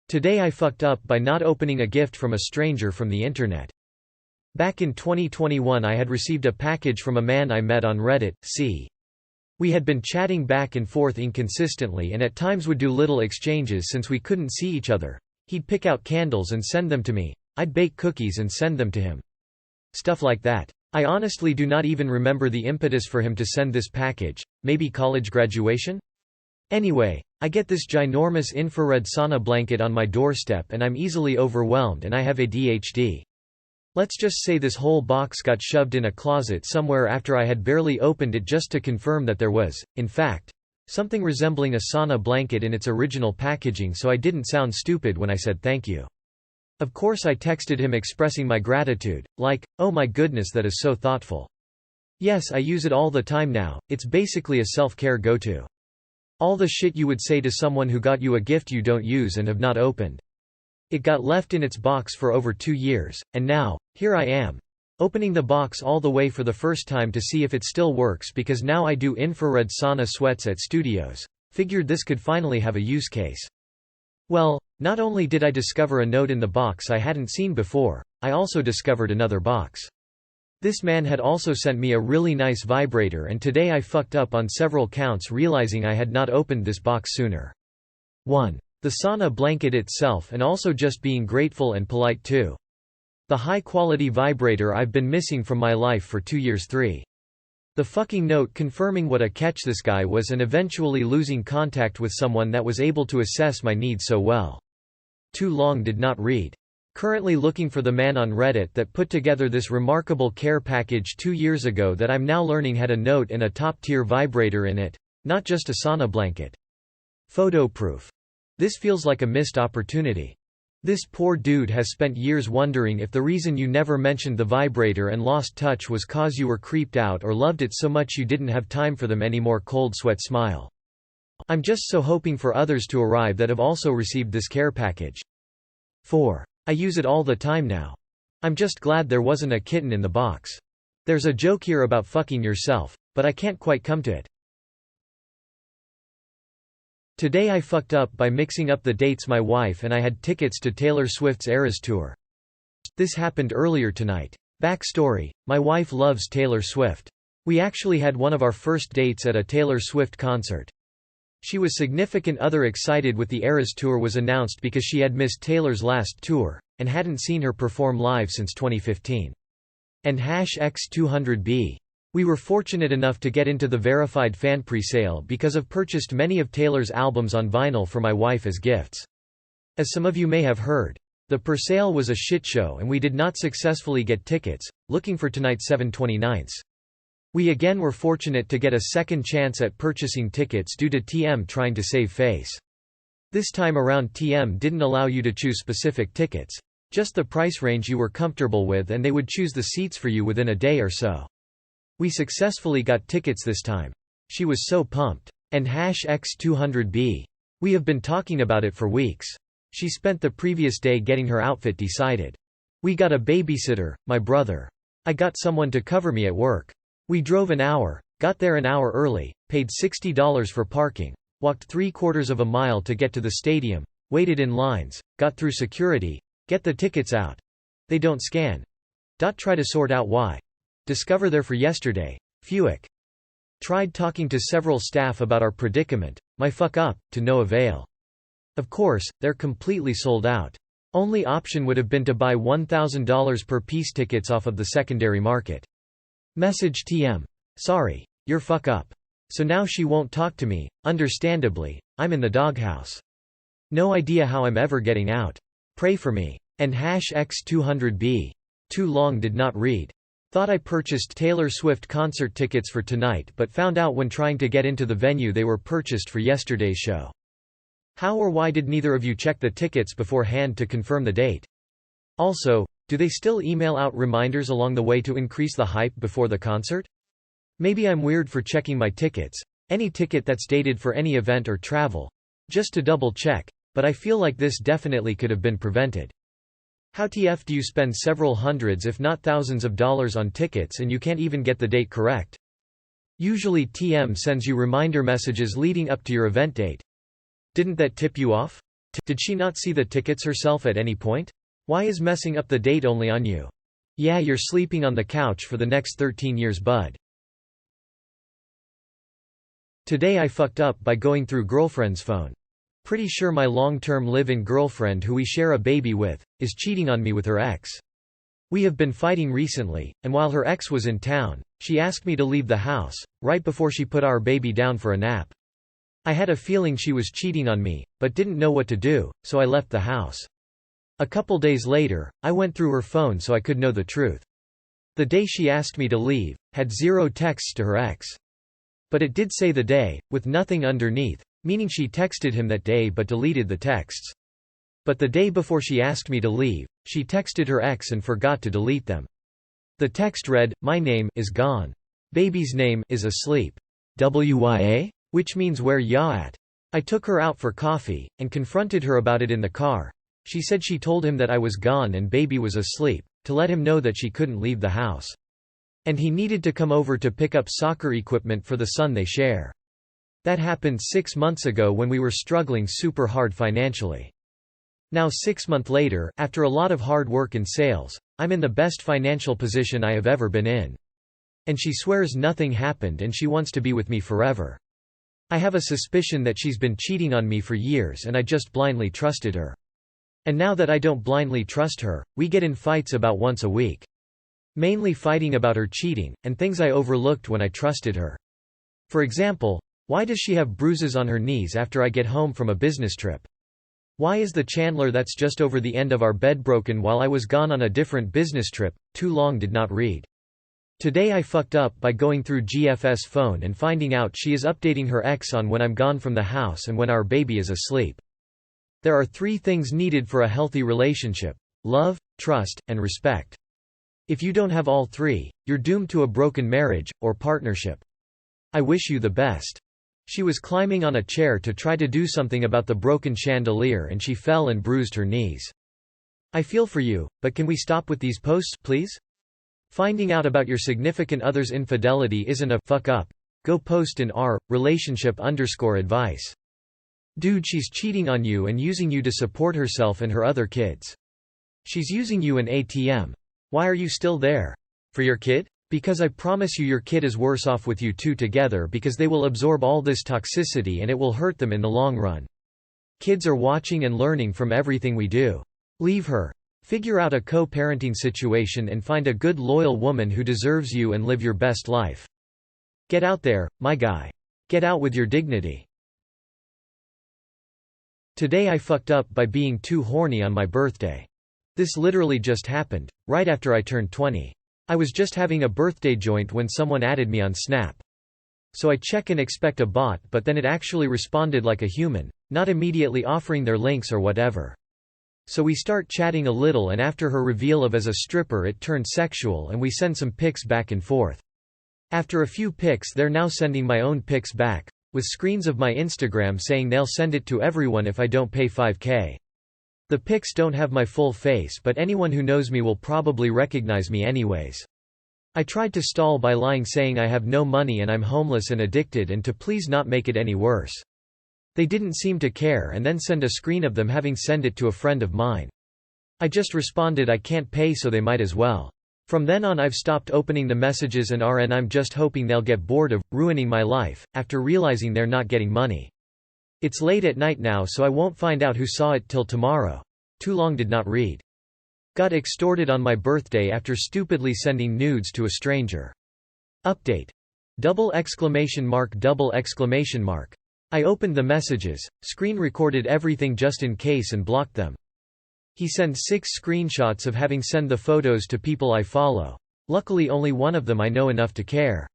Today I fucked up by not opening a gift from a stranger from the internet. Back in 2021 I had received a package from a man I met on Reddit, We had been chatting back and forth inconsistently and at times would do little exchanges since we couldn't see each other. He'd pick out candles and send them to me. I'd bake cookies and send them to him. Stuff like that. I honestly do not even remember the impetus for him to send this package. Maybe college graduation? Anyway, I get this ginormous infrared sauna blanket on my doorstep and I'm easily overwhelmed and I have ADHD. Let's just say this whole box got shoved in a closet somewhere after I had barely opened it just to confirm that there was, in fact, something resembling a sauna blanket in its original packaging, so I didn't sound stupid when I said thank you. Of course I texted him expressing my gratitude, like, oh my goodness, that is so thoughtful. Yes, I use it all the time now, it's basically a self-care go-to. All the shit you would say to someone who got you a gift you don't use and have not opened. It got left in its box for over 2 years, and now, here I am, opening the box all the way for the first time to see if it still works because now I do infrared sauna sweats at studios. Figured this could finally have a use case. Well, not only did I discover a note in the box I hadn't seen before, I also discovered another box. This man had also sent me a really nice vibrator and today I fucked up on several counts realizing I had not opened this box sooner. 1. The sauna blanket itself and also just being grateful and polite too. The high-quality vibrator I've been missing from my life for 2 years. 3. The fucking note confirming what a catch this guy was and eventually losing contact with someone that was able to assess my needs so well. Too long did not read. Currently looking for the man on Reddit that put together this remarkable care package 2 years ago that I'm now learning had a note and a top-tier vibrator in it, not just a sauna blanket. Photo proof. This feels like a missed opportunity. This poor dude has spent years wondering if the reason you never mentioned the vibrator and lost touch was cause you were creeped out or loved it so much you didn't have time for them anymore. Cold sweat smile. I'm just so hoping for others to arrive that have also received this care package. 4. I use it all the time now. I'm just glad there wasn't a kitten in the box. There's a joke here about fucking yourself, but I can't quite come to it. Today I fucked up by mixing up the dates. My wife and I had tickets to Taylor Swift's Eras Tour. This happened earlier tonight. Backstory: my wife loves Taylor Swift. We actually had one of our first dates at a Taylor Swift concert. She was significant other excited with the Eras Tour was announced because she had missed Taylor's last tour, and hadn't seen her perform live since 2015. And #X200B. We were fortunate enough to get into the verified fan pre-sale because I've purchased many of Taylor's albums on vinyl for my wife as gifts. As some of you may have heard, the per-sale was a shit show and we did not successfully get tickets, looking for tonight 7/29. We again were fortunate to get a second chance at purchasing tickets due to TM trying to save face. This time around TM didn't allow you to choose specific tickets, just the price range you were comfortable with, and they would choose the seats for you within a day or so. We successfully got tickets this time. She was so pumped. And #X200B. We have been talking about it for weeks. She spent the previous day getting her outfit decided. We got a babysitter, my brother. I got someone to cover me at work. We drove an hour, got there an hour early, paid $60 for parking, walked 3/4 of a mile to get to the stadium, waited in lines, got through security, get the tickets out. They don't scan. Try to sort out why. Discover there for yesterday. Fuick. Tried talking to several staff about our predicament, my fuck up, to no avail. Of course, they're completely sold out. Only option would have been to buy $1,000 per piece tickets off of the secondary market. Message TM. Sorry, you're fuck up. So now she won't talk to me, understandably, I'm in the doghouse. No idea how I'm ever getting out. Pray for me. And #X200B. Too long did not read. Thought I purchased Taylor Swift concert tickets for tonight but found out when trying to get into the venue they were purchased for yesterday's show. How or why did neither of you check the tickets beforehand to confirm the date? Also, do they still email out reminders along the way to increase the hype before the concert? Maybe I'm weird for checking my tickets, any ticket that's dated for any event or travel, just to double check, but I feel like this definitely could have been prevented. How TF do you spend several hundreds if not thousands of dollars on tickets and you can't even get the date correct? Usually TM sends you reminder messages leading up to your event date. Didn't that tip you off? Did she not see the tickets herself at any point? Why is messing up the date only on you? Yeah, you're sleeping on the couch for the next 13 years, bud. Today I fucked up by going through girlfriend's phone. Pretty sure my long-term live-in girlfriend, who we share a baby with, is cheating on me with her ex. We have been fighting recently, and while her ex was in town, she asked me to leave the house, right before she put our baby down for a nap. I had a feeling she was cheating on me, but didn't know what to do, so I left the house. A couple days later, I went through her phone so I could know the truth. The day she asked me to leave, had 0 texts to her ex. But it did say the day, with nothing underneath, meaning she texted him that day but deleted the texts. But the day before she asked me to leave, she texted her ex and forgot to delete them. The text read, "My name is gone. Baby's name is asleep. WYA? Which means where ya at?" I took her out for coffee, and confronted her about it in the car. She said she told him that I was gone and baby was asleep, to let him know that she couldn't leave the house. And he needed to come over to pick up soccer equipment for the son they share. That happened 6 months ago when we were struggling super hard financially. Now 6 months later, after a lot of hard work in sales, I'm in the best financial position I have ever been in. And she swears nothing happened and she wants to be with me forever. I have a suspicion that she's been cheating on me for years and I just blindly trusted her. And now that I don't blindly trust her, we get in fights about once a week. Mainly fighting about her cheating, and things I overlooked when I trusted her. For example, why does she have bruises on her knees after I get home from a business trip? Why is the chandelier that's just over the end of our bed broken while I was gone on a different business trip? Too long did not read. Today I fucked up by going through GF's phone and finding out she is updating her ex on when I'm gone from the house and when our baby is asleep. There are 3 things needed for a healthy relationship: love, trust, and respect. If you don't have all 3, you're doomed to a broken marriage, or partnership. I wish you the best. She was climbing on a chair to try to do something about the broken chandelier and she fell and bruised her knees. I feel for you, but can we stop with these posts, please? Finding out about your significant other's infidelity isn't a fuck up. Go post in r/relationship_advice. Dude, she's cheating on you and using you to support herself and her other kids. She's using you an ATM. Why are you still there? For your kid? Because I promise you your kid is worse off with you two together, because they will absorb all this toxicity and it will hurt them in the long run. Kids are watching and learning from everything we do. Leave her. Figure out a co-parenting situation and find a good loyal woman who deserves you and live your best life. Get out there, my guy. Get out with your dignity. Today I fucked up by being too horny on my birthday. This literally just happened, right after I turned 20. I was just having a birthday joint when someone added me on Snap. So I check and expect a bot, but then it actually responded like a human, not immediately offering their links or whatever. So we start chatting a little, and after her reveal of as a stripper it turned sexual and we send some pics back and forth. After a few pics they're now sending my own pics back, with screens of my Instagram saying they'll send it to everyone if I don't pay $5,000. The pics don't have my full face, but anyone who knows me will probably recognize me anyways. I tried to stall by lying, saying I have no money and I'm homeless and addicted, and to please not make it any worse. They didn't seem to care and then send a screen of them having sent it to a friend of mine. I just responded I can't pay, so they might as well. From then on I've stopped opening the messages and I'm just hoping they'll get bored of ruining my life, after realizing they're not getting money. It's late at night now, so I won't find out who saw it till tomorrow. Too long did not read. Got extorted on my birthday after stupidly sending nudes to a stranger. Update. ! I opened the messages, screen recorded everything just in case and blocked them. He sends 6 screenshots of having sent the photos to people I follow. Luckily only one of them I know enough to care.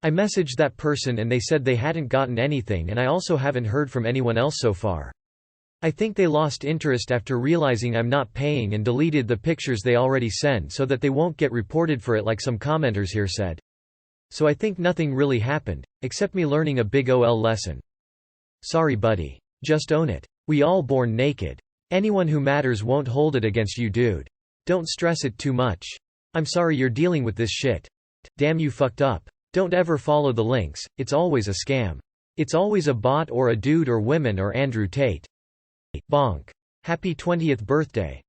I messaged that person and they said they hadn't gotten anything, and I also haven't heard from anyone else so far. I think they lost interest after realizing I'm not paying and deleted the pictures they already sent so that they won't get reported for it like some commenters here said. So I think nothing really happened, except me learning a big OL lesson. Sorry buddy. Just own it. We all born naked. Anyone who matters won't hold it against you, dude. Don't stress it too much. I'm sorry you're dealing with this shit. Damn, you fucked up. Don't ever follow the links, it's always a scam. It's always a bot or a dude or women or Andrew Tate. Bonk. Happy 20th birthday.